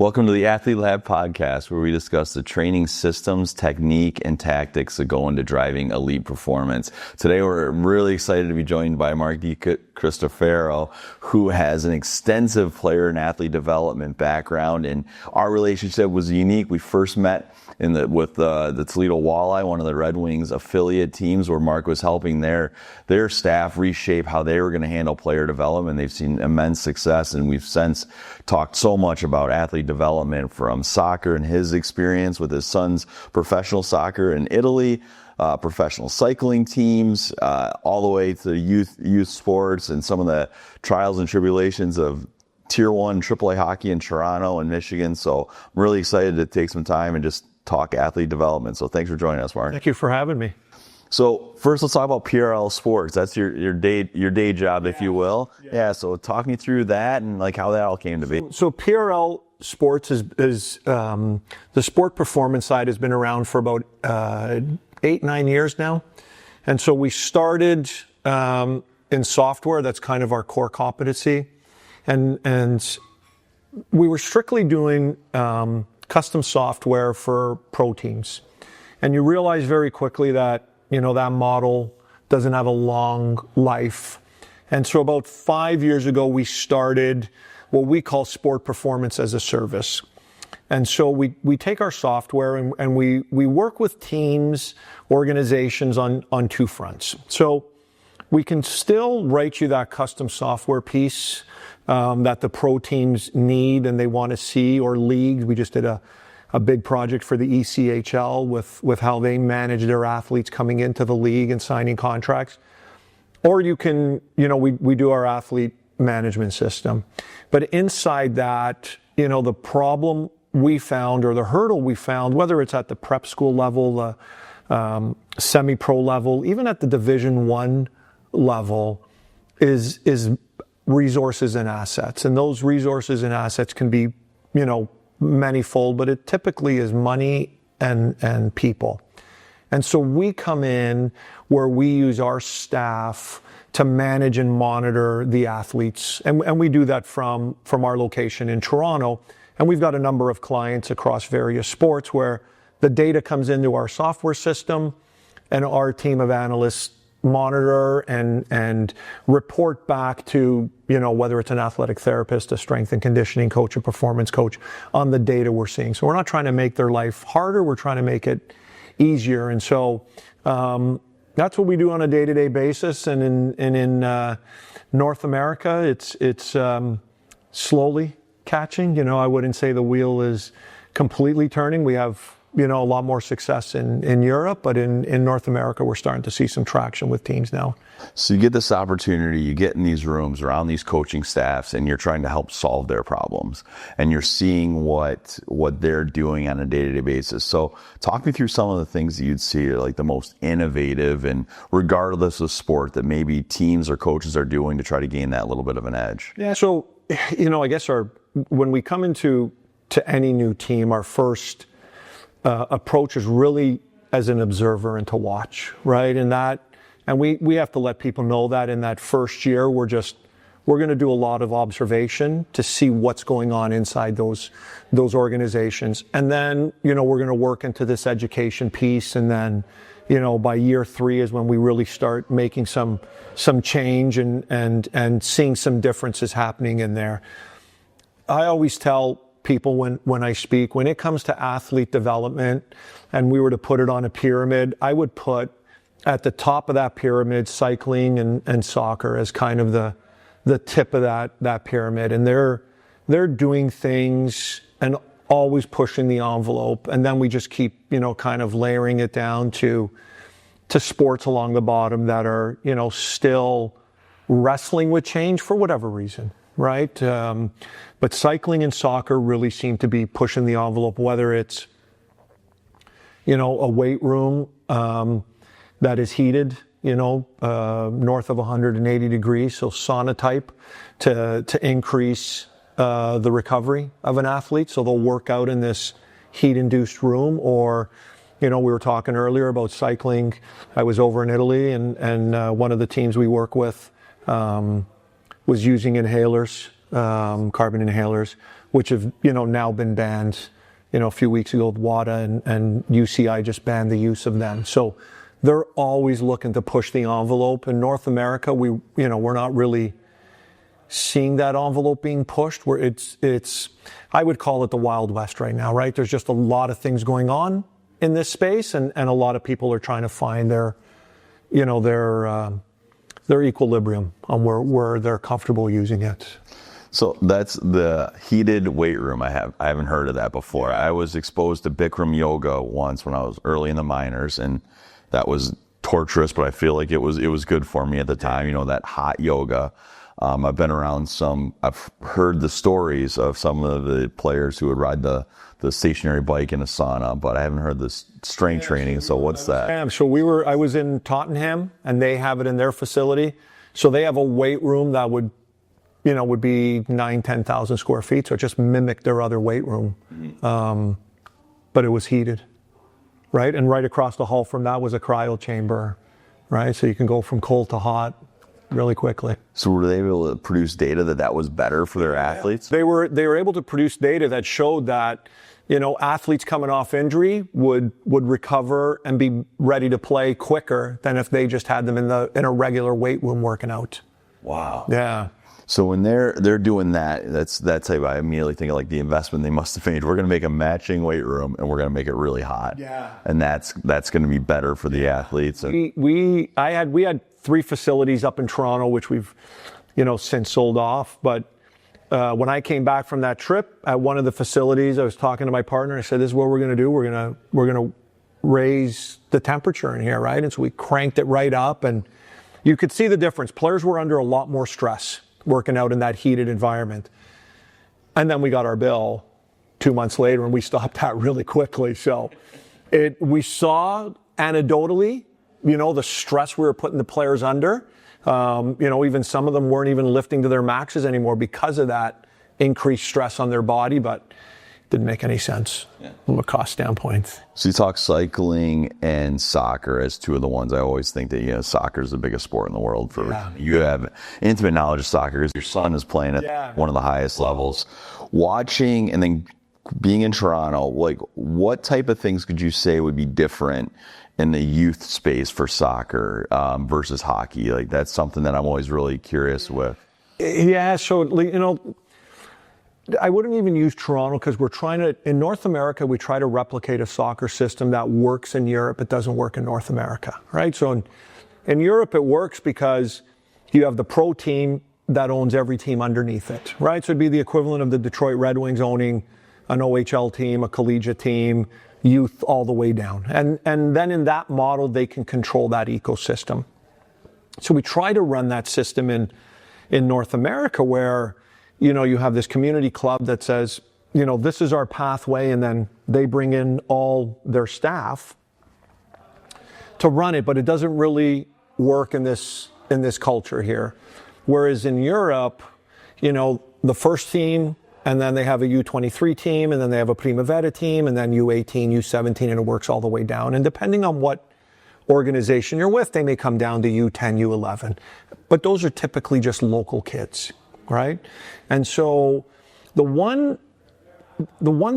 Welcome to the Athlete Lab podcast, where we discuss the training systems, technique, and tactics that go into driving elite performance. Today, we're really excited to be joined by Mark Di Cristofaro, who has an extensive player and athlete development background, and our relationship was unique. We first met with the Toledo Walleye, one of the Red Wings affiliate teams, where Mark was helping their staff reshape how they were going to handle player development. They've seen immense success, and we've since talked so much about athlete development, from soccer and his experience with his son's professional soccer in Italy, professional cycling teams, all the way to youth sports and some of the trials and tribulations of Tier 1 AAA hockey in Toronto and Michigan. So I'm really excited to take some time and just talk athlete development. So thanks for joining us, Mark. Thank you for having me. So first, let's talk about PRL Sports. That's your day job, if you will. Yeah. So talk me through that and like how that all came to be. So PRL Sports is the sport performance side has been around for about 8-9 years now, and so we started in software. That's kind of our core competency, and we were strictly doing custom software for pro teams, and you realize very quickly that that model doesn't have a long life. And so about 5 years ago, we started what we call sport performance as a service. And so we take our software and we work with teams, organizations on two fronts. So we can still write you that custom software piece that the pro teams need and they want to see, or leagues. We just did a big project for the ECHL with how they manage their athletes coming into the league and signing contracts. Or you can, we do our athlete management system. But inside that, the problem we found, or the hurdle we found, whether it's at the prep school level, the semi-pro level, even at the Division I level, is resources and assets. And those resources and assets can be, manifold, but it typically is money and people. And so we come in where we use our staff to manage and monitor the athletes. And we do that from our location in Toronto. And we've got a number of clients across various sports where the data comes into our software system, and our team of analysts monitor and report back to, whether it's an athletic therapist, a strength and conditioning coach, a performance coach, on the data we're seeing. So we're not trying to make their life harder, we're trying to make it easier. And so that's what we do on a day-to-day basis. And in North America, it's slowly catching. I wouldn't say the wheel is completely turning. We have a lot more success in Europe, but in North America, we're starting to see some traction with teams now. So you get this opportunity, you get in these rooms around these coaching staffs, and you're trying to help solve their problems, and you're seeing what they're doing on a day-to-day basis. So talk me through some of the things that you'd see like the most innovative, and regardless of sport, that maybe teams or coaches are doing to try to gain that little bit of an edge. Yeah. So, I guess when we come into any new team, our first approach is really as an observer and to watch, right? And we have to let people know that in that first year, we're going to do a lot of observation to see what's going on inside those organizations. And then, we're going to work into this education piece. And then, by year 3 is when we really start making some change and seeing some differences happening in there. I always tell people when I speak, when it comes to athlete development, and we were to put it on a pyramid, I would put at the top of that pyramid cycling and soccer as kind of the tip of that pyramid. And they're doing things and always pushing the envelope. And then we just keep, kind of layering it down to sports along the bottom that are, still wrestling with change for whatever reason. Right? But cycling and soccer really seem to be pushing the envelope, whether it's, a weight room that is heated, north of 180 degrees, so sauna type, to increase the recovery of an athlete. So they'll work out in this heat-induced room. Or, we were talking earlier about cycling. I was over in Italy, and one of the teams we work with was using inhalers, carbon inhalers, which have, now been banned. A few weeks ago, WADA and UCI just banned the use of them. So they're always looking to push the envelope. In North America, we're not really seeing that envelope being pushed. Where it's I would call it the Wild West right now, right? There's just a lot of things going on in this space, and a lot of people are trying to find their equilibrium on where they're comfortable using it. So that's the heated weight room. I haven't heard of that before. I was exposed to Bikram yoga once when I was early in the minors, and that was torturous, but I feel like it was good for me at the time. That hot yoga. I've been around I've heard the stories of some of the players who would ride the stationary bike in a sauna, but I haven't heard the strength training. So what's that? So I was in Tottenham, and they have it in their facility. So they have a weight room that would be 10,000 square feet. So it just mimicked their other weight room. But it was heated, right? And right across the hall from that was a cryo chamber, right? So you can go from cold to hot really quickly. So were they able to produce data that was better for their athletes? They were able to produce data that showed that, athletes coming off injury would recover and be ready to play quicker than if they just had them in a regular weight room working out. Wow. Yeah. So when they're doing that's how I immediately think of like the investment they must have made. We're going to make a matching weight room, and we're going to make it really hot. Yeah. And that's going to be better for the athletes. We had 3 facilities up in Toronto, which we've, since sold off. But when I came back from that trip, at one of the facilities, I was talking to my partner. I said, "This is what we're going to do. We're going to raise the temperature in here, right?" And so we cranked it right up, and you could see the difference. Players were under a lot more stress working out in that heated environment. And then we got our bill 2 months later, and we stopped that really quickly. So we saw anecdotally, the stress we were putting the players under. Even some of them weren't even lifting to their maxes anymore because of that increased stress on their body, but didn't make any sense from a cost standpoint. So you talk cycling and soccer as two of the ones. I always think that soccer is the biggest sport in the world. You have intimate knowledge of soccer because your son is playing at one of the highest levels. Watching and then being in Toronto, like what type of things could you say would be different in the youth space for soccer versus hockey? Like that's something that I'm always really curious with. Yeah, so I wouldn't even use Toronto because in North America, we try to replicate a soccer system that works in Europe. It doesn't work in North America, right? So in Europe, it works because you have the pro team that owns every team underneath it, right? So it'd be the equivalent of the Detroit Red Wings owning an OHL team, a collegiate team, youth all the way down. And then in that model, they can control that ecosystem. So we try to run that system in North America where you have this community club that says, this is our pathway, and then they bring in all their staff to run it, but it doesn't really work in this culture here. Whereas in Europe, the first team, and then they have a U23 team, and then they have a Primavera team, and then U18, U17, and it works all the way down. And depending on what organization you're with, they may come down to U10, U11. But those are typically just local kids. Right? And so the one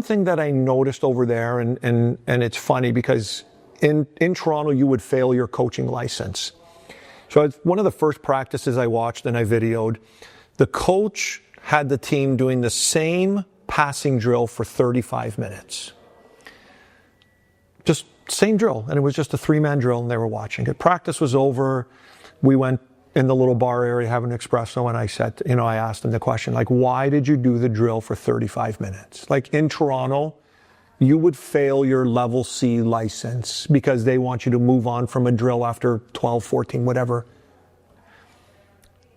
thing that I noticed over there, and it's funny because in Toronto, you would fail your coaching license. So it's one of the first practices I watched and I videoed. The coach had the team doing the same passing drill for 35 minutes. Just same drill. And it was just a 3-man drill, and they were watching it. Practice was over. We went in the little bar area having an espresso, and I said, I asked them the question, like, why did you do the drill for 35 minutes? Like in Toronto, you would fail your level C license because they want you to move on from a drill after 12, 14, whatever.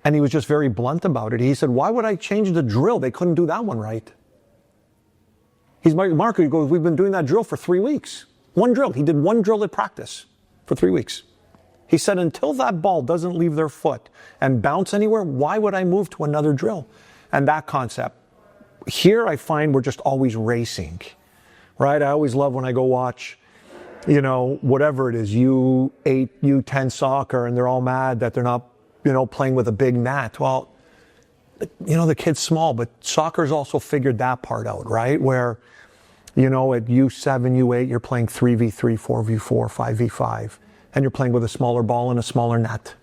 And he was just very blunt about it. He said, why would I change the drill? They couldn't do that one right. He's like, Mark, he goes, we've been doing that drill for 3 weeks. One drill. He did one drill at practice for 3 weeks. He said, until that ball doesn't leave their foot and bounce anywhere, why would I move to another drill? And that concept. Here I find we're just always racing, right? I always love when I go watch, whatever it is, U8, U10 soccer, and they're all mad that they're not, playing with a big net. Well, the kid's small, but soccer's also figured that part out, right? Where, at U7, U8, you're playing 3v3, 4v4, 5v5, and you're playing with a smaller ball and a smaller net.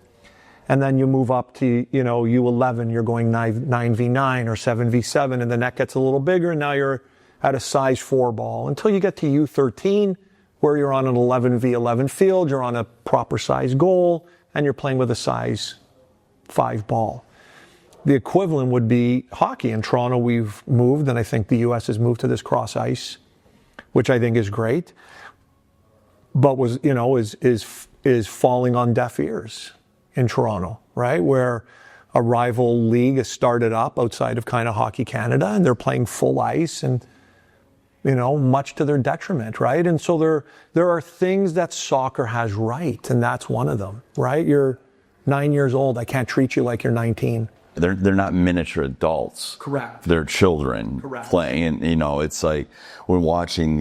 And then you move up to, U11, you're going 9v9 or 7v7, and the net gets a little bigger, and now you're at a size 4 ball. Until you get to U13, where you're on an 11v11 field, you're on a proper size goal, and you're playing with a size 5 ball. The equivalent would be hockey. In Toronto, we've moved, and I think the U.S. has moved to this cross ice, which I think is great, but is falling on deaf ears in Toronto, right? Where a rival league has started up outside of kind of Hockey Canada, and they're playing full ice, and much to their detriment, right? And so there are things that soccer has right, and that's one of them, right? You're 9 years old. I can't treat you like you're 19. They're not miniature adults. Correct. They're children. Correct. Playing, and it's like when watching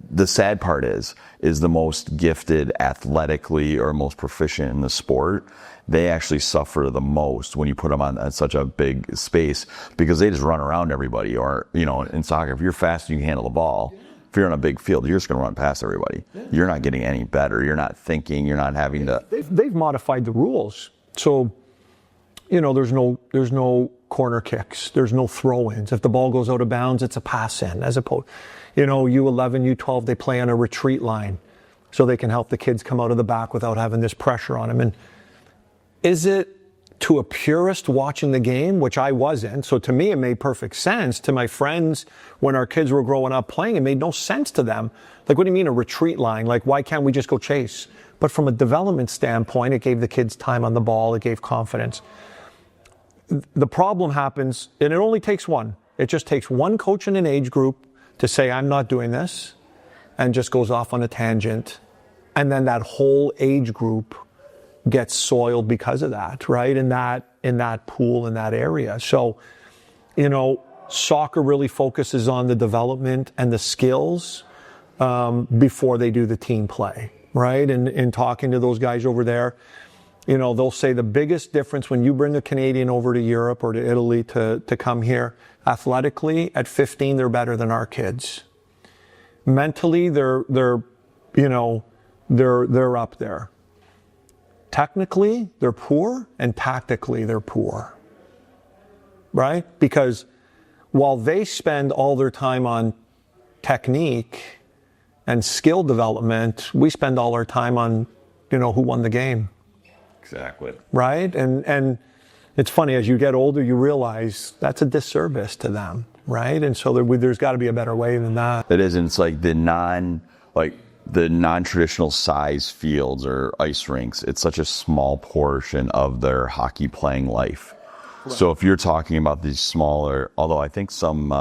the sad part is the most gifted athletically or most proficient in the sport, they actually suffer the most when you put them on such a big space, because they just run around everybody. Or, in soccer, if you're fast and you can handle the ball, if you're on a big field, you're just going to run past everybody. Yeah. You're not getting any better. You're not thinking. You're not having to. They've modified the rules. So, there's no corner kicks. There's no throw-ins. If the ball goes out of bounds, it's a pass in. As opposed, U11, U12, they play on a retreat line, so they can help the kids come out of the back without having this pressure on them. And is it, to a purist watching the game, which I wasn't, so to me it made perfect sense. To my friends, when our kids were growing up playing, it made no sense to them. Like, what do you mean a retreat line? Like, why can't we just go chase? But from a development standpoint, it gave the kids time on the ball. It gave confidence. The problem happens, and it only takes one. It just takes one coach in an age group to say, I'm not doing this, and just goes off on a tangent. And then that whole age group gets soiled because of that, right? In that pool, in that area. So, soccer really focuses on the development and the skills before they do the team play, right? And in talking to those guys over there, they'll say the biggest difference when you bring a Canadian over to Europe or to Italy to come here, athletically, at 15, they're better than our kids. Mentally, they're up there. Technically, they're poor, and tactically, they're poor, right? Because while they spend all their time on technique and skill development, we spend all our time on, who won the game. Exactly. Right? And it's funny, as you get older, you realize that's a disservice to them, right? And so there's got to be a better way than that. It is, and it's like the non-traditional size fields or ice rinks, it's such a small portion of their hockey playing life. Right. So if you're talking about these smaller, although I think some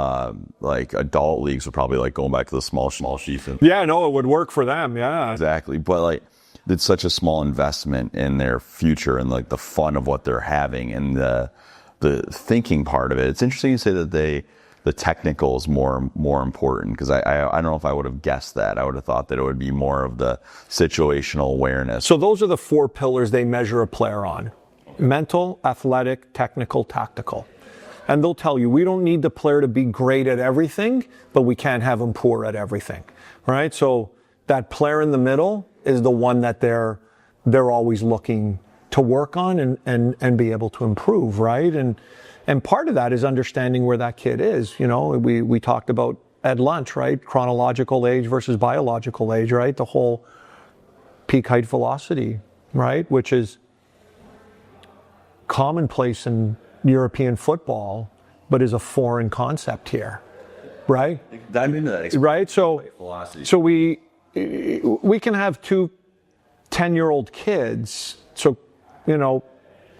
adult leagues would probably like going back to the small sheets. Yeah, no, it would work for them. Yeah, exactly. But it's such a small investment in their future and the fun of what they're having and the thinking part of it. It's interesting you say that the technical is more important, because I don't know if I would have guessed that. I would have thought that it would be more of the situational awareness. So those are the 4 pillars they measure a player on: mental, athletic, technical, tactical. And they'll tell you, we don't need the player to be great at everything, but we can't have him poor at everything, right? So that player in the middle is the one that they're always looking to work on and be able to improve, right? And part of that is understanding where that kid is. We talked about at lunch, right? Chronological age versus biological age, right? The whole peak height velocity, right? Which is commonplace in European football, but is a foreign concept here, right? Dive into that. Right? So we can have 2 10-year-old kids. So,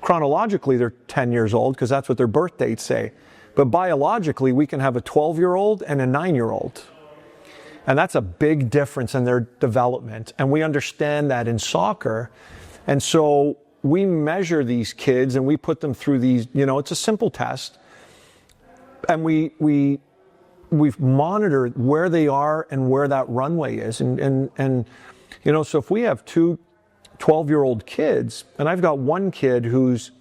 chronologically, they're 10 years old because that's what their birth dates say. But biologically, we can have a 12-year-old and a 9-year-old. And that's a big difference in their development. And we understand that in soccer. And so we measure these kids and we put them through these, it's a simple test. And we've monitored where they are and where that runway is. And so if we have 2 12-year-old kids, and I've got one kid who's,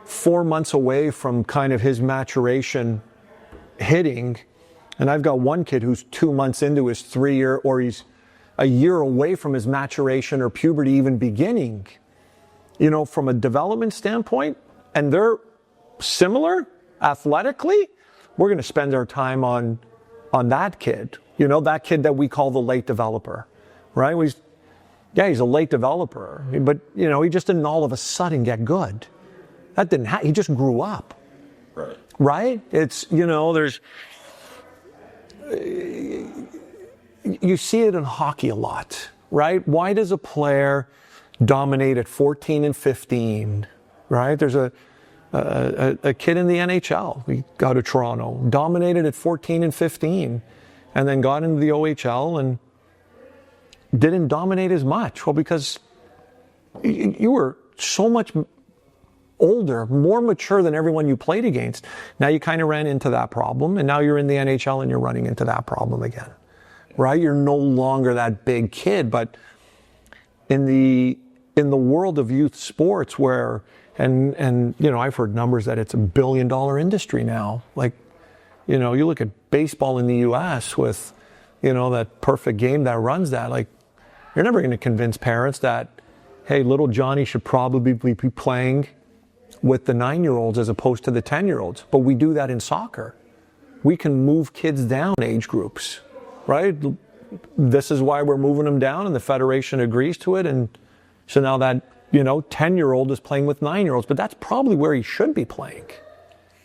4 months away from kind of his maturation hitting, and I've got one kid who's 2 months into his 3-year, or he's a year away from his maturation or puberty even beginning, from a development standpoint, and they're similar athletically, we're going to spend our time on that kid, that kid that we call the late developer, right? He's a late developer, but, he just didn't all of a sudden get good. That didn't happen. He just grew up. Right. Right? It's, there's, you see it in hockey a lot, right? Why does a player dominate at 14 and 15, right? There's a kid in the NHL, we got to Toronto, dominated at 14 and 15, and then got into the OHL and didn't dominate as much. Well, because you were so much older, more mature than everyone you played against. Now you kind of ran into that problem, and now you're in the NHL and you're running into that problem again, right? You're no longer that big kid. But in the world of youth sports, where and I've heard numbers that it's $1 billion industry now. Like, you look at baseball in the U.S. with that perfect game that runs that. Like, you're never going to convince parents that, hey, little Johnny should probably be playing with the 9-year-olds as opposed to the 10-year-olds. But we do that in soccer. We can move kids down age groups, right? This is why we're moving them down, and the federation agrees to it. And so now that, 10-year-old is playing with 9-year-olds, but that's probably where he should be playing.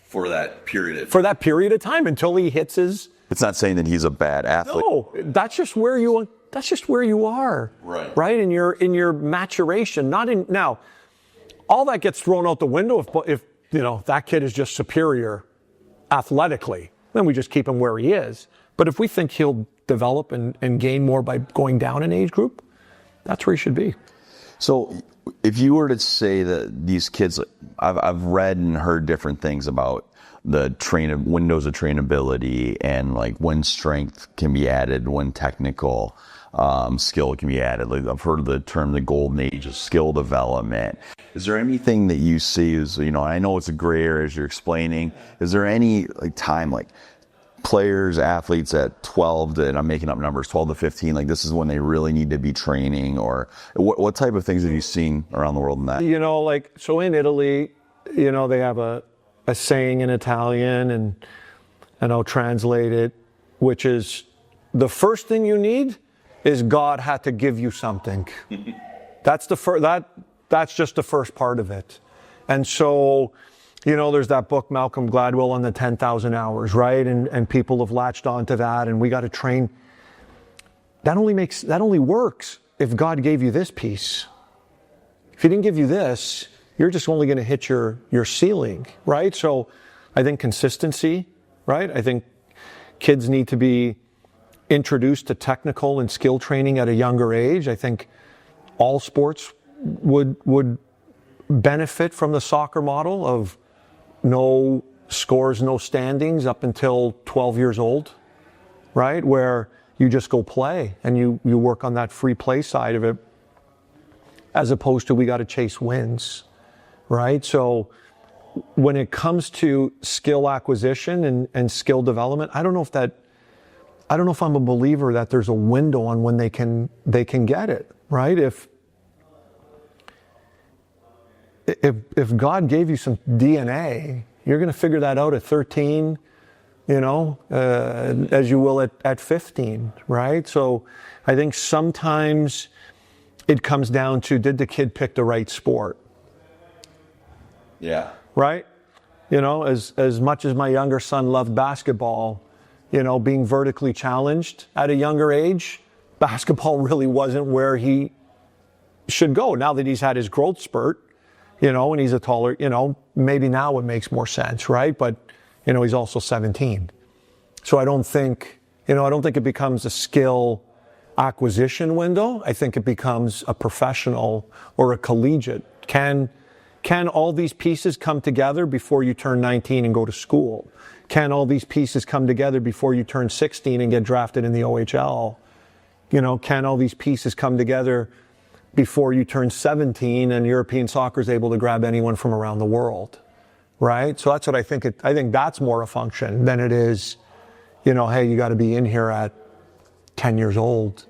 For that period of time until he hits his... It's not saying that he's a bad athlete. No, that's just where you are. Right. Right? In your maturation, not in... Now, all that gets thrown out the window if that kid is just superior athletically. Then we just keep him where he is. But if we think he'll develop and gain more by going down an age group, that's where he should be. So if you were to say that these kids, I've read and heard different things about the windows of trainability, and like when strength can be added, when technical skill can be added. Like, I've heard of the term the golden age of skill development. Is there anything that you see as, I know it's a gray area as you're explaining. Is there any time players, athletes at 12 and I'm making up numbers, 12 to 15, this is when they really need to be training, or what type of things have you seen around the world in that? So in Italy, they have a saying in Italian, and I'll translate it, which is, the first thing you need is God had to give you something. That's just the first part of it. And so, there's that book, Malcolm Gladwell, on the 10,000 hours, right? And people have latched onto that, and we got to train. That only works if God gave you this piece. If he didn't give you this, you're just only going to hit your ceiling, right? So I think consistency, right? I think kids need to be introduced to technical and skill training at a younger age. I think all sports would benefit from the soccer model of no scores, no standings up until 12 years old, right? Where you just go play and you work on that free play side of it, as opposed to we got to chase wins, right? So when it comes to skill acquisition and skill development, I don't know if I'm a believer that there's a window on when they can get it, right? If God gave you some DNA, you're going to figure that out at 13, as you will at 15, right? So I think sometimes it comes down to, did the kid pick the right sport? Yeah. Right? As much as my younger son loved basketball, being vertically challenged at a younger age, basketball really wasn't where he should go. Now that he's had his growth spurt, and he's a taller, maybe now it makes more sense, right? But, he's also 17. So I don't think it becomes a skill acquisition window. I think it becomes a professional or a collegiate. Can all these pieces come together before you turn 19 and go to school? Can all these pieces come together before you turn 16 and get drafted in the OHL? Can all these pieces come together before you turn 17 and European soccer is able to grab anyone from around the world? right? So that's what I think. I think that's more a function than it is, hey, you got to be in here at 10 years old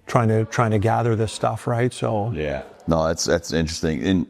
trying to gather this stuff, right? So yeah, no, that's interesting. And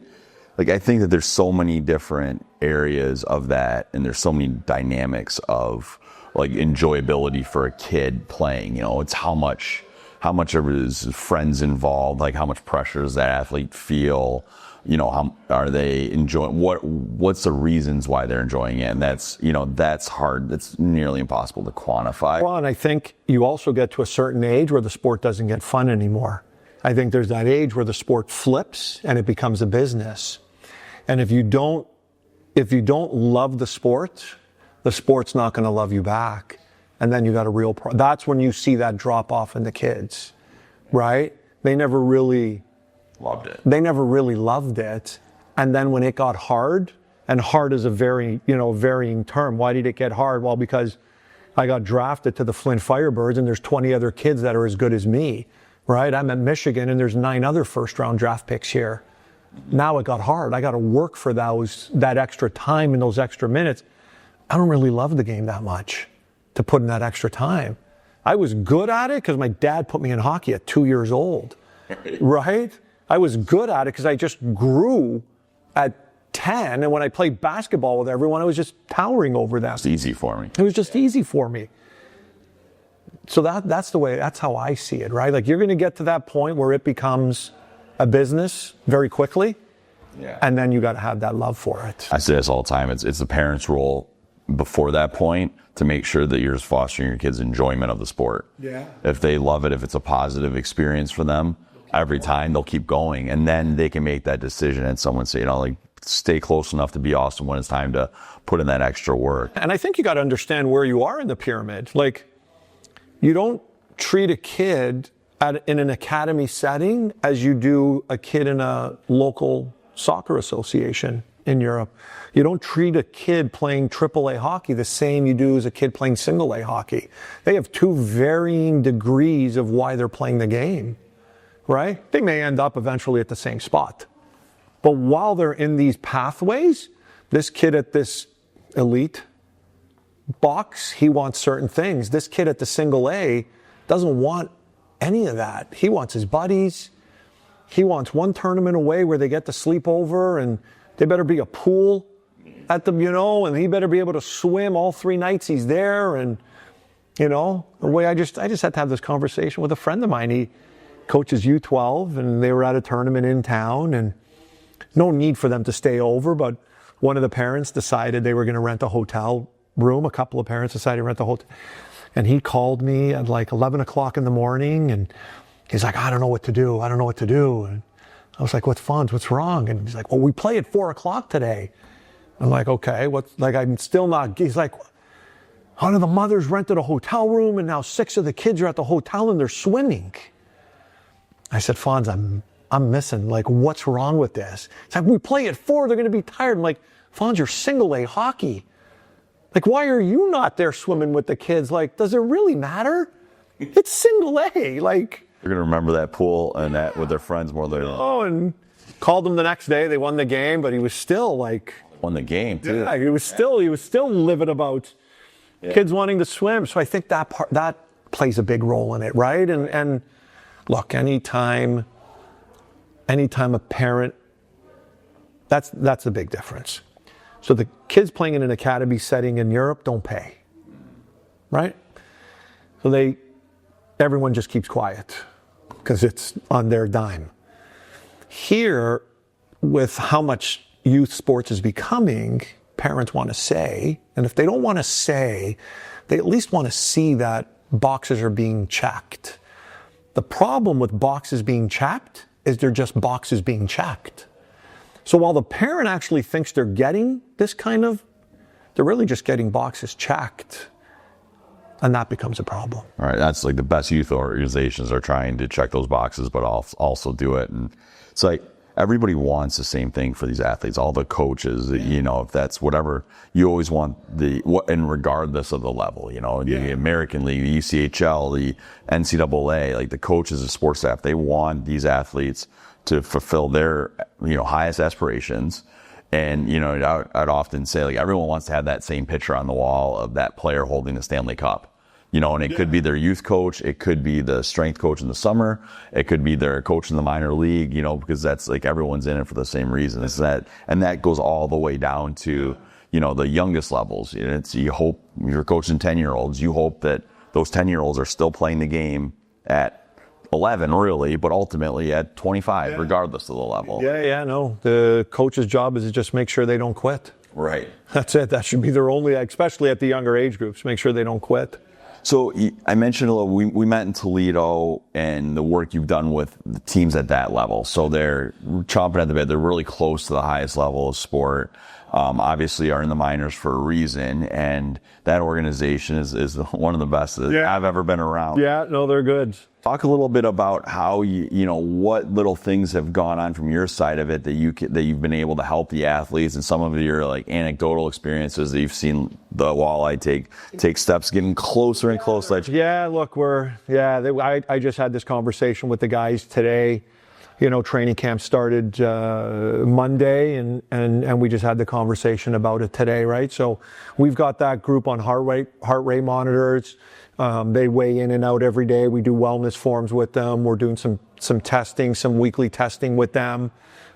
like, I think that there's so many different areas of that, and there's so many dynamics of like enjoyability for a kid playing. It's how much of his friends involved, like how much pressure does that athlete feel? How are they enjoying? What's the reasons why they're enjoying it? And that's hard. That's nearly impossible to quantify. Well, and I think you also get to a certain age where the sport doesn't get fun anymore. I think there's that age where the sport flips and it becomes a business. And if you don't love the sport's not going to love you back. And then you got a real problem. That's when you see that drop off in the kids, right? They never really loved it. They never really loved it. And then when it got hard, and hard is a very, varying term. Why did it get hard? Well, because I got drafted to the Flint Firebirds and there's 20 other kids that are as good as me, right? I'm at Michigan and there's 9 other first-round draft picks here. Now it got hard. I got to work for that extra time and those extra minutes. I don't really love the game that much to put in that extra time. I was good at it because my dad put me in hockey at 2 years old, right? I was good at it because I just grew at 10, and when I played basketball with everyone, I was just towering over them. It's easy for me. It was just easy for me. So that's how I see it, right? Like, you're going to get to that point where it becomes a business very quickly, and then you got to have that love for it. I say this all the time. It's the parents' role before that point to make sure that you're just fostering your kids' enjoyment of the sport. Yeah. If they love it, if it's a positive experience for them, every time they'll keep going, and then they can make that decision and someone say, stay close enough to be awesome when it's time to put in that extra work. And I think you got to understand where you are in the pyramid. Like, you don't treat a kid in an academy setting as you do a kid in a local soccer association in Europe. You don't treat a kid playing AAA hockey the same you do as a kid playing single A hockey. They have 2 varying degrees of why they're playing the game, right? They may end up eventually at the same spot. But while they're in these pathways, this kid at this elite box, he wants certain things. This kid at the single A doesn't want any of that. He wants his buddies. He wants one tournament away where they get to sleep over, and there better be a pool at them, and he better be able to swim all 3 nights he's there. And, the way I just had to have this conversation with a friend of mine. He coaches U12, and they were at a tournament in town, and no need for them to stay over, but one of the parents decided they were going to rent a hotel room. A couple of parents decided to rent a hotel. And he called me at like 11 o'clock in the morning, and he's like, I don't know what to do. And I was like, what's wrong? And he's like, well, we play at 4 o'clock today. I'm like, okay, I'm still not, he's like, one of the mothers rented a hotel room, and now 6 of the kids are at the hotel and they're swimming. I said, Fonz, I'm missing, what's wrong with this? It's like, we play at 4, they're going to be tired. I'm like, Fonz, you're single A hockey. Why are you not there swimming with the kids? Does it really matter? It's single A. They're going to remember that pool and that with their friends more later. Oh, and called him the next day. They won the game, but he was still won the game too. Yeah, he was still livid about kids wanting to swim. So I think that plays a big role in it, right? And look, anytime a parent, that's a big difference. So the kids playing in an academy setting in Europe don't pay, right? So everyone just keeps quiet because it's on their dime. Here, with how much youth sports is becoming, parents want to say, and if they don't want to say, they at least want to see that boxes are being checked. The problem with boxes being checked is they're just boxes being checked. So while the parent actually thinks they're getting this they're really just getting boxes checked. And that becomes a problem. All right, that's the best youth organizations are trying to check those boxes, but also do it. And it's everybody wants the same thing for these athletes, all the coaches, if that's whatever, you always want and regardless of the level, the American League, the ECHL, the NCAA, the coaches, the sports staff, they want these athletes to fulfill their, highest aspirations And, I'd often say, like, everyone wants to have that same picture on the wall of that player holding the Stanley Cup. And it could be their youth coach, it could be the strength coach in the summer, it could be their coach in the minor league, because that's like everyone's in it for the same reason. And that goes all the way down to, the youngest levels. You hope you're coaching 10-year-olds, you hope that those 10-year-olds are still playing the game at 11, really, but ultimately at 25, regardless of the level. No. The coach's job is to just make sure they don't quit. Right. That's it. That should be their only, especially at the younger age groups, make sure they don't quit. So I mentioned a little, we met in Toledo and the work you've done with the teams at that level. So they're chomping at the bit. They're really close to the highest level of sport. Obviously are in the minors for a reason. And that organization is one of the best that I've ever been around. Yeah, no, they're good. Talk a little bit about how what little things have gone on from your side of it that you've been able to help the athletes, and some of your like anecdotal experiences that you've seen the walleye take steps, getting closer and closer. Yeah, look, I just had this conversation with the guys today. Training camp started Monday, and we just had the conversation about it today, right? So we've got that group on heart rate monitors. They weigh in and out every day. We do wellness forms with them. We're doing some testing, some weekly testing with them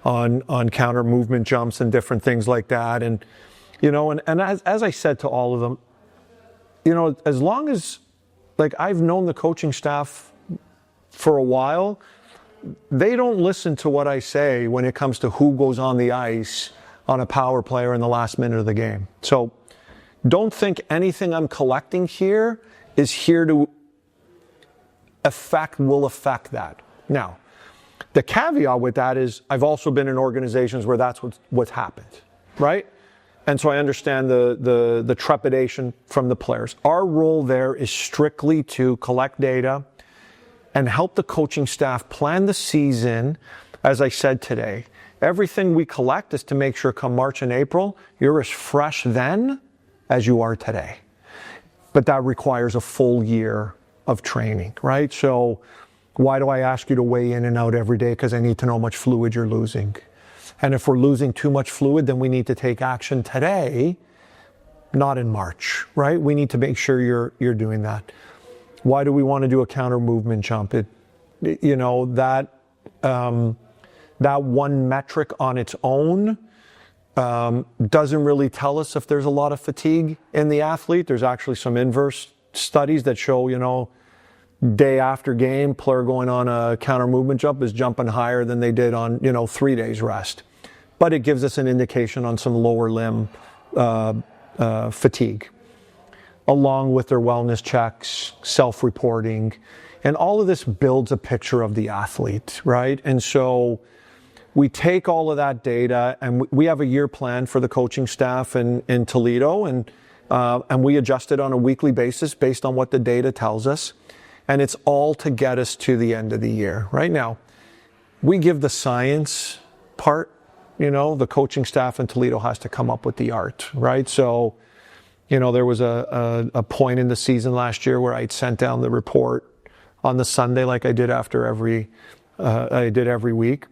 on counter movement jumps and different things like that. And as I said to all of them, as long as, like, I've known the coaching staff for a while, they don't listen to what I say when it comes to who goes on the ice on a power play or in the last minute of the game. So don't think anything I'm collecting here is here to will affect that. Now, the caveat with that is I've also been in organizations where that's what's happened, right? And so I understand the trepidation from the players. Our role there is strictly to collect data and help the coaching staff plan the season. As I said today, everything we collect is to make sure come March and April, you're as fresh then as you are today. But that requires a full year of training, right? So why do I ask you to weigh in and out every day? Because I need to know how much fluid you're losing. And if we're losing too much fluid, then we need to take action today, not in March, right? We need to make sure you're doing that. Why do we want to do a counter movement jump? That one metric on its own doesn't really tell us if there's a lot of fatigue in the athlete. There's actually some inverse studies that show, day after game, player going on a counter movement jump is jumping higher than they did on, 3 days rest. But it gives us an indication on some lower limb fatigue, along with their wellness checks, self-reporting, and all of this builds a picture of the athlete, right? And so we take all of that data, and we have a year plan for the coaching staff in Toledo, and we adjust it on a weekly basis based on what the data tells us. And it's all to get us to the end of the year. Right now, we give the science part, the coaching staff in Toledo has to come up with the art, right? So, there was a point in the season last year where I'd sent down the report on the Sunday like I did every week.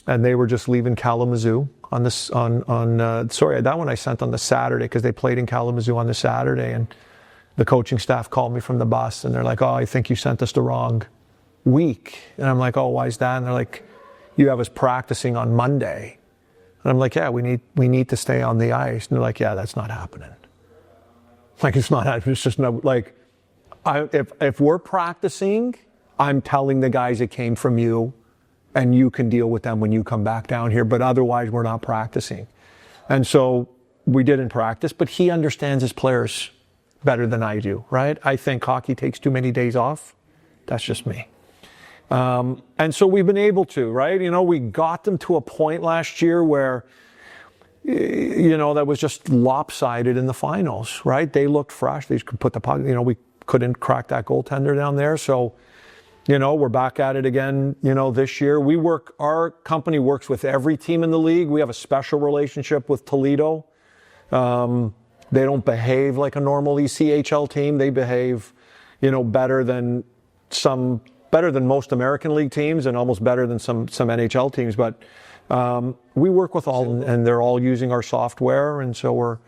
And they were just leaving Kalamazoo that one I sent on the Saturday because they played in Kalamazoo on the Saturday, and the coaching staff called me from the bus and they're like, "Oh, I think you sent us the wrong week." And I'm like, "Oh, why is that?" And they're like, "You have us practicing on Monday." And I'm like, "Yeah, we need to stay on the ice." And they're like, "Yeah, that's not happening." Like, it's not happening. It's just no, like, if we're practicing, I'm telling the guys it came from you, and you can deal with them when you come back down here. But otherwise, we're not practicing. And so we didn't practice, but he understands his players better than I do, right? I think hockey takes too many days off. That's just me. And so we've been able to, right? We got them to a point last year where, that was just lopsided in the finals, right? They looked fresh. They could put the puck, we couldn't crack that goaltender down there. So, we're back at it again, this year. Our company works with every team in the league. We have a special relationship with Toledo. They don't behave like a normal ECHL team. They behave, better than some better than most American League teams and almost better than some NHL teams. But we work with all, and they're all using our software, and so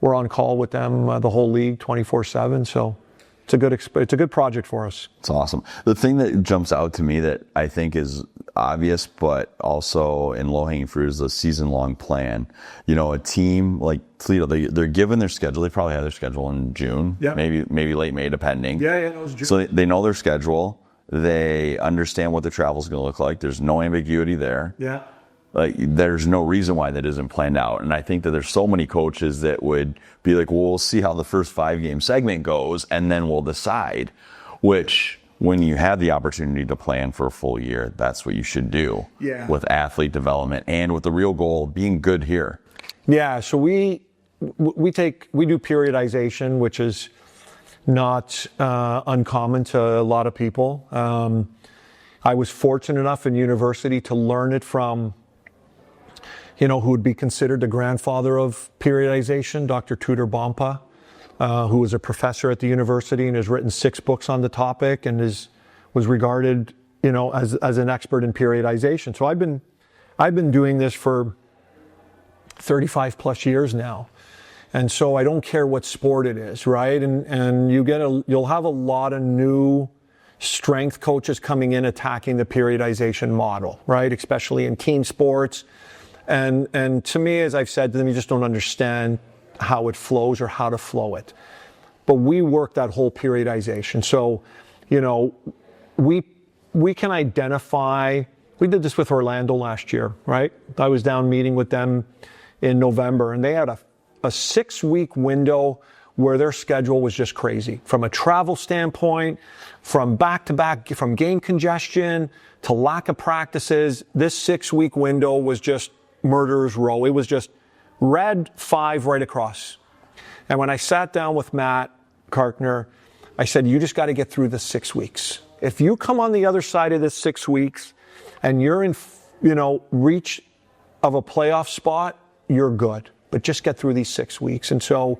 we're on call with them, the whole league, 24/7. So it's a good project for us. It's awesome. The thing that jumps out to me that I think is obvious, but also in low-hanging fruit, is the season-long plan. You know, a team like Toledo, they're given their schedule. They probably have their schedule in June, maybe late May, depending. Yeah, it was June. So they know their schedule. They understand what the travel is going to look like. There's no ambiguity there. Yeah. Like, there's no reason why that isn't planned out. And I think that there's so many coaches that would be like, well, we'll see how the first 5-game segment goes, and then we'll decide. Which, when you have the opportunity to plan for a full year, that's what you should do. Yeah. With athlete development and with the real goal of being good here. Yeah, so we do periodization, which is not uncommon to a lot of people. I was fortunate enough in university to learn it from, who would be considered the grandfather of periodization, Dr. Tudor Bompa, who was a professor at the university and has written 6 books on the topic and was regarded, as an expert in periodization. So I've been doing this for 35 plus years now. And so I don't care what sport it is, right? And you'll have a lot of new strength coaches coming in attacking the periodization model, right? Especially in team sports. And to me, as I've said to them, you just don't understand how it flows or how to flow it. But we work that whole periodization. So, we can identify, we did this with Orlando last year, right? I was down meeting with them in November, and they had a 6-week window where their schedule was just crazy. From a travel standpoint, from back-to-back, from game congestion to lack of practices, this 6-week window was just murderer's row. It was just red 5 right across. And when I sat down with Matt Karkner, I said, you just got to get through the 6 weeks. If you come on the other side of this 6 weeks and you're in, reach of a playoff spot, you're good. But just get through these 6 weeks. And so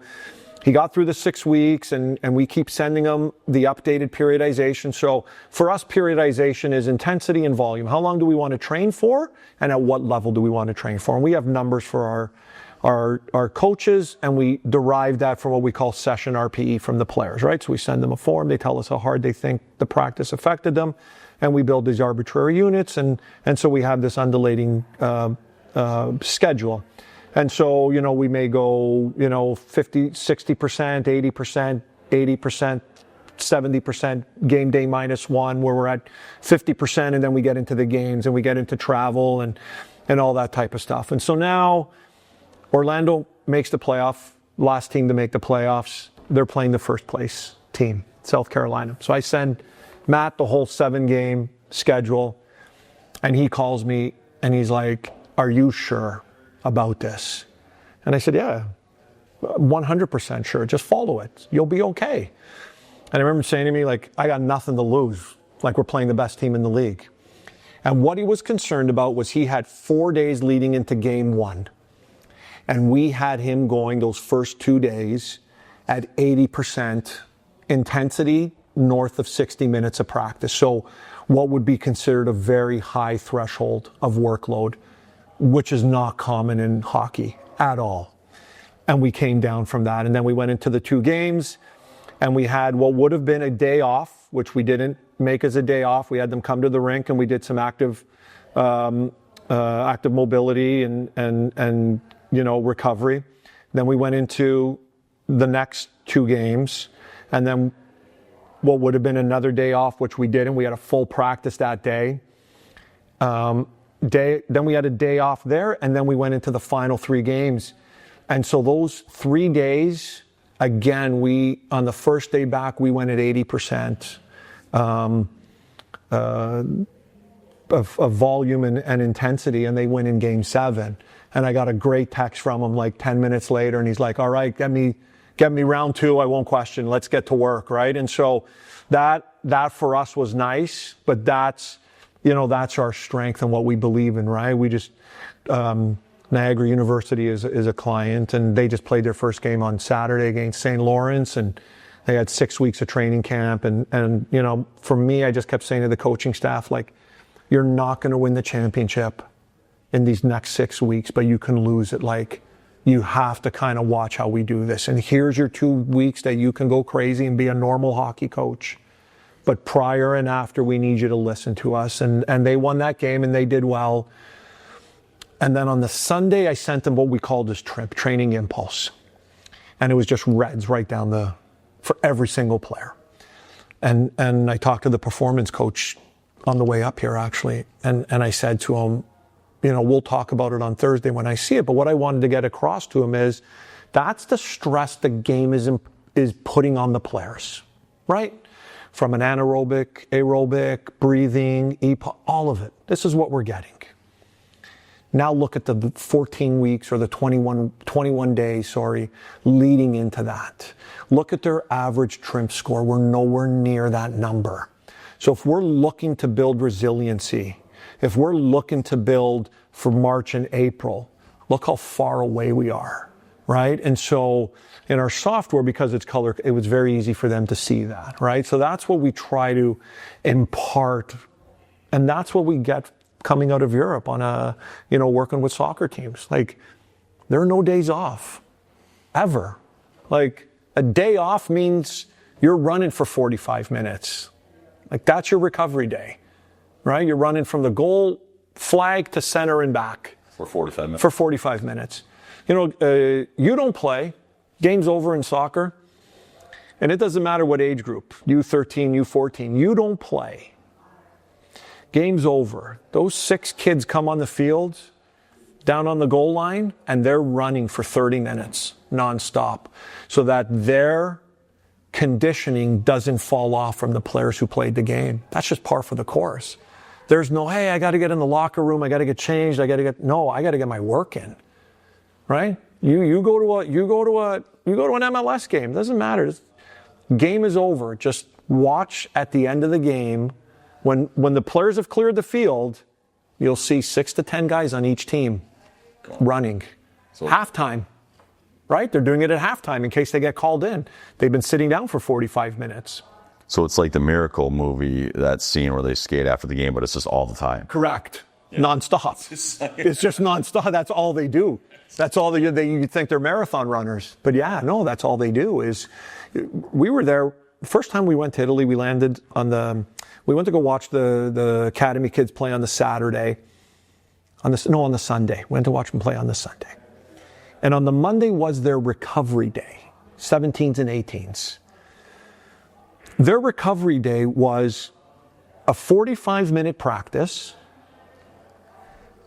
he got through the 6 weeks, and we keep sending him the updated periodization. So for us, periodization is intensity and volume. How long do we want to train for, and at what level do we want to train for? And we have numbers for our coaches, and we derive that from what we call session RPE from the players, right? So we send them a form. They tell us how hard they think the practice affected them, and we build these arbitrary units. And so we have this undulating schedule. And so, we may go, 50, 60%, 80%, 80%, 70% game day -1, where we're at 50%, and then we get into the games and we get into travel and all that type of stuff. And so now Orlando makes the playoff, last team to make the playoffs. They're playing the first place team, South Carolina. So I send Matt the whole 7-game schedule, and he calls me and he's like, are you sure about this? And I said, yeah, 100% sure. Just follow it. You'll be okay. And I remember him saying to me, I got nothing to lose. We're playing the best team in the league. And what he was concerned about was he had 4 days leading into game 1. And we had him going those first 2 days at 80% intensity, north of 60 minutes of practice. So what would be considered a very high threshold of workload, which is not common in hockey at all. And we came down from that. And then we went into the 2 games, and we had what would have been a day off, which we didn't make as a day off. We had them come to the rink, and we did some active mobility and recovery. Then we went into the next 2 games, and then what would have been another day off, which we didn't. We had a full practice that day. Then we had a day off there, and then we went into the final 3 games. And so those 3 days, again, on the first day back, we went at 80% of volume and intensity, and they win in game 7. And I got a great text from him 10 minutes later, and he's like, all right, get me round 2. I won't question. Let's get to work, right? And so that for us was nice, but that's our strength and what we believe in, right? We just, Niagara University is a client, and they just played their first game on Saturday against St. Lawrence, and They had 6 weeks of training camp. And you know, for me, I just kept saying to the coaching staff, like, you're not going to win the championship in these next 6 weeks, but you can lose it. Like, you have to kind of watch how we do this. And here's your 2 weeks that you can go crazy and be a normal hockey coach. But prior and after, we need you to listen to us. And they won that game, and they did well. And then on the Sunday, I sent them what we called this training impulse. And it was just reds right down for every single player. And I talked to the performance coach on the way up here, actually. And I said to him, you know, we'll talk about it on Thursday when I see it. But what I wanted to get across to him is that's the stress the game is putting on the players, right? From an anaerobic, aerobic, breathing, all of it. This is what we're getting. Now look at the 14 weeks or the 21 days, leading into that. Look at their average trim score. We're nowhere near that number. So if we're looking to build resiliency, if we're looking to build for March and April, look how far away we are, right? And so in our software, because it's color, it was very easy for them to see that, right? So that's what we try to impart. And that's what we get coming out of Europe on working with soccer teams. Like, there are no days off, ever. Like, a day off means you're running for 45 minutes. Like, that's your recovery day, right? You're running from the goal flag to center and back. For 45 minutes. For 45 minutes. You know, you don't play. Game's over in soccer. And it doesn't matter what age group, U13, U14, you don't play. Game's over. Those 6 kids come on the field, down on the goal line, and they're running for 30 minutes nonstop so that their conditioning doesn't fall off from the players who played the game. That's just par for the course. There's no, hey, I got to get in the locker room, I got to get changed, I got to get my work in. Right? You go to an MLS game. It doesn't matter. Game is over. Just watch at the end of the game. When the players have cleared the field, you'll see 6 to 10 guys on each team running. So, halftime, right? They're doing it at halftime in case they get called in. They've been sitting down for 45 minutes. So it's like the Miracle movie, that scene where they skate after the game, but it's just all the time. Correct. Yeah. Nonstop. It's just nonstop. That's all they do. That's all they do. You think they're marathon runners. But yeah, no, that's all they do is, we were there. The first time we went to Italy, we went to go watch the academy kids play on the Saturday. On the Sunday. We went to watch them play on the Sunday. And on the Monday was their recovery day, 17s and 18s. Their recovery day was a 45-minute practice.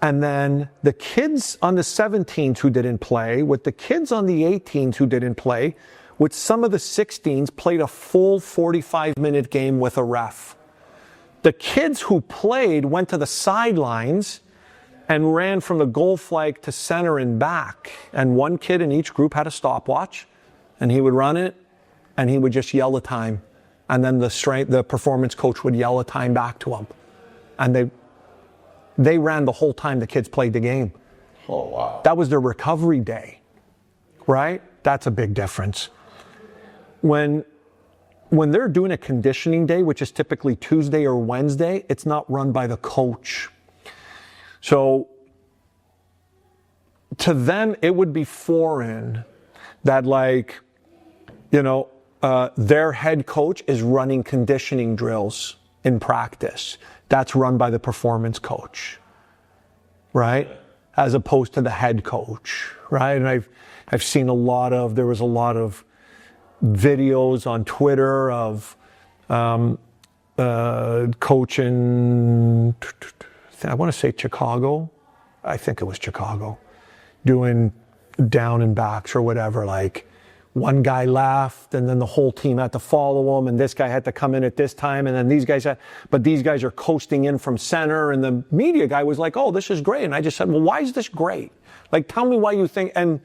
And then the kids on the 17s who didn't play, with the kids on the 18s who didn't play, with some of the 16s played a full 45-minute game with a ref. The kids who played went to the sidelines and ran from the goal flag to center and back. And one kid in each group had a stopwatch, and he would run it, and he would just yell the time. And then the performance coach would yell a time back to him. And they ran the whole time the kids played the game. Oh, wow. That was their recovery day, right? That's a big difference. When they're doing a conditioning day, which is typically Tuesday or Wednesday, it's not run by the coach. So to them, it would be foreign that, like, their head coach is running conditioning drills in practice. That's run by the performance coach, right? As opposed to the head coach, right? And I've seen there was a lot of videos on Twitter of coach in, I want to say Chicago. I think it was Chicago, doing down and backs or whatever. Like, one guy left, and then the whole team had to follow him, and this guy had to come in at this time, and then these guys are coasting in from center, and the media guy was like, oh, this is great. And I just said, well, why is this great? Like, tell me why you think. And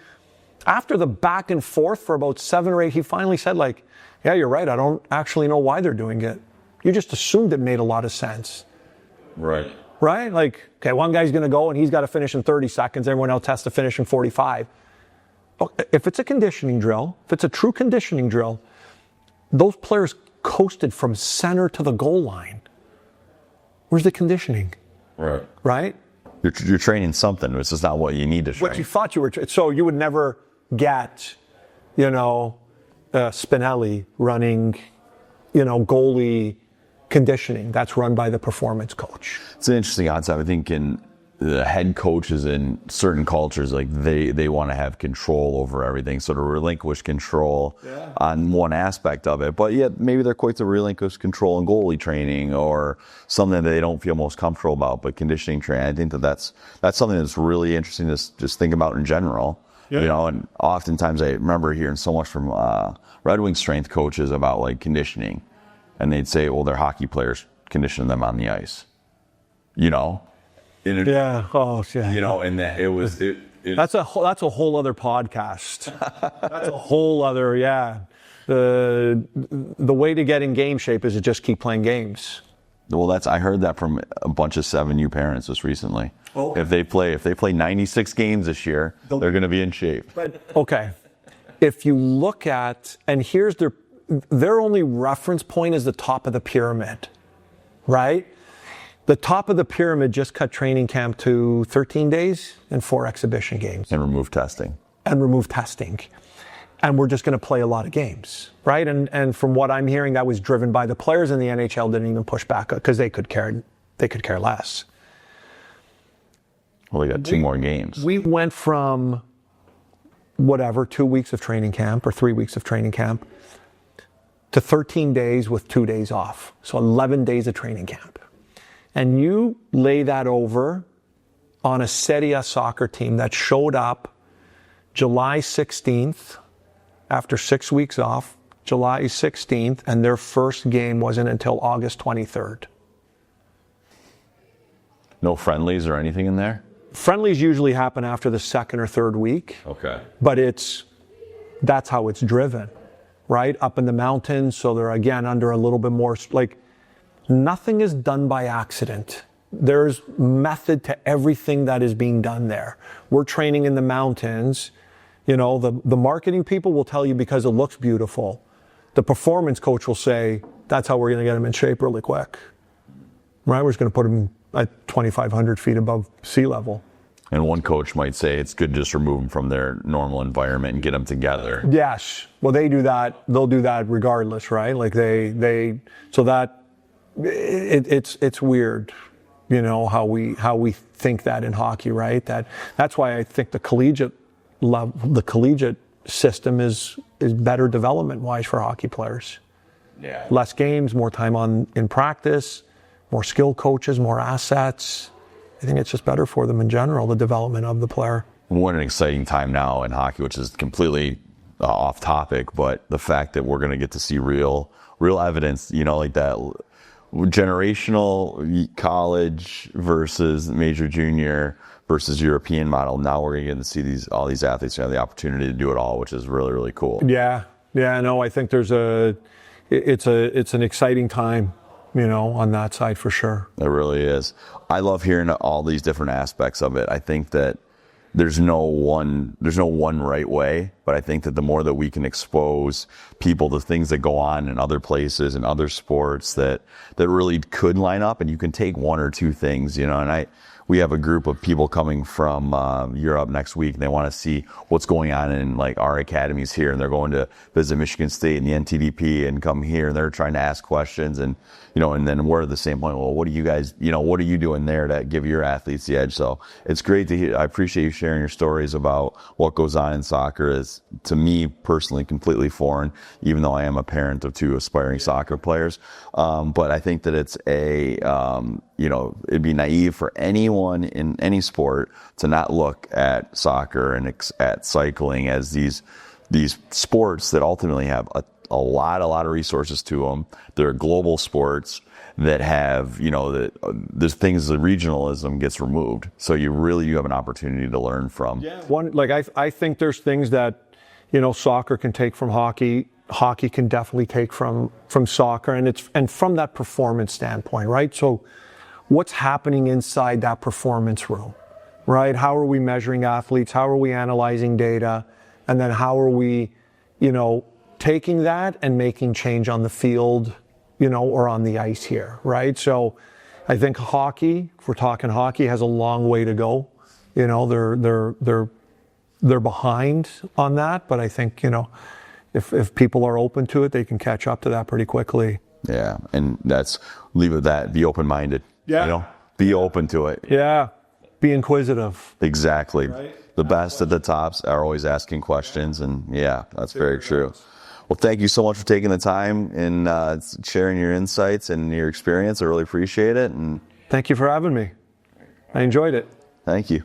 after the back and forth for about 7 or 8, he finally said, like, yeah, you're right. I don't actually know why they're doing it. You just assumed it made a lot of sense. Right. Right? Like, okay, one guy's going to go and he's got to finish in 30 seconds. Everyone else has to finish in 45. If it's a conditioning drill, if it's a true conditioning drill, those players coasted from center to the goal line. Where's the conditioning? Right. Right? You're training something. This is not what you need to train. What you thought you were. So you would never get, Spinelli running, goalie conditioning. That's run by the performance coach. It's an interesting concept. I think in the head coaches in certain cultures, like they want to have control over everything, sort of relinquish control on one aspect of it. But yet maybe they're quick to relinquish control in goalie training or something that they don't feel most comfortable about. But conditioning training, I think that's something that's really interesting to just think about in general. Yeah. And oftentimes I remember hearing so much from Red Wing strength coaches about like conditioning, and they'd say, well, their hockey players condition them on the ice. And that it was. That's a whole other podcast. That's a whole other The way to get in game shape is to just keep playing games. Well, I heard that from a bunch of 7U parents just recently. Oh. If they play 96 games this year, they're going to be in shape. Okay. If you look at, and here's their only reference point is the top of the pyramid, right? The top of the pyramid just cut training camp to 13 days and 4 exhibition games. And remove testing. And we're just going to play a lot of games, right? And from what I'm hearing, that was driven by the players, and the NHL didn't even push back because they could care less. Well, they got 2 more games. We went from 2 weeks of training camp or 3 weeks of training camp to 13 days with 2 days off. So 11 days of training camp. And you lay that over on a Serie A soccer team that showed up July 16th, after 6 weeks off, July 16th, and their first game wasn't until August 23rd. No friendlies or anything in there? Friendlies usually happen after the second or third week. Okay. But that's how it's driven, right? Up in the mountains, so they're again under a little bit more, nothing is done by accident. There's method to everything that is being done there. We're training in the mountains. The marketing people will tell you because it looks beautiful. The performance coach will say, that's how we're going to get them in shape really quick. Right? We're just going to put them at 2,500 feet above sea level. And one coach might say it's good to just remove them from their normal environment and get them together. Yes. Well, they do that. They'll do that regardless, right? Like so that it's weird, how we think that in hockey, right? That's why I think the collegiate system is better development-wise for hockey players. Yeah. Less games, more time in practice, more skilled coaches, more assets. I think it's just better for them in general, the development of the player. What an exciting time now in hockey, which is completely off topic, but the fact that we're going to get to see real evidence, like that generational college versus major junior versus European model. Now we're going to get to see all these athletes have the opportunity to do it all, which is really, really cool. Yeah. No, I think it's an exciting time, on that side for sure. It really is. I love hearing all these different aspects of it. I think that there's no one right way, but I think that the more that we can expose people to things that go on in other places and other sports that really could line up, and you can take 1 or 2 things, and we have a group of people coming from Europe next week, and they want to see what's going on in our academies here, and they're going to visit Michigan State and the NTDP and come here, and they're trying to ask questions, and and then we're at the same point. Well, what do you guys, what are you doing there to give your athletes the edge? So it's great to hear. I appreciate you sharing your stories about what goes on in soccer. Is to me personally completely foreign, even though I am a parent of 2 aspiring soccer players. But I think that it's it'd be naive for anyone in any sport to not look at soccer and at cycling as these sports that ultimately have a lot of resources to them. They're global sports that have, there's things the regionalism gets removed. So you have an opportunity to learn from. Yeah. I think there's things that, soccer can take from hockey. Hockey can definitely take from soccer, and from that performance standpoint, right? So what's happening inside that performance room, right? How are we measuring athletes? How are we analyzing data? And then how are we, taking that and making change on the field, or on the ice here, right? So I think hockey, if we're talking hockey, has a long way to go. They're behind on that, but I think, if people are open to it, they can catch up to that pretty quickly. Yeah, and leave it at that. Be open-minded. Yeah. Be open to it. Yeah. Be inquisitive. Exactly. Right? The best at the tops are always asking questions, and yeah, that's very true. Well, thank you so much for taking the time and sharing your insights and your experience. I really appreciate it. And thank you for having me. I enjoyed it. Thank you.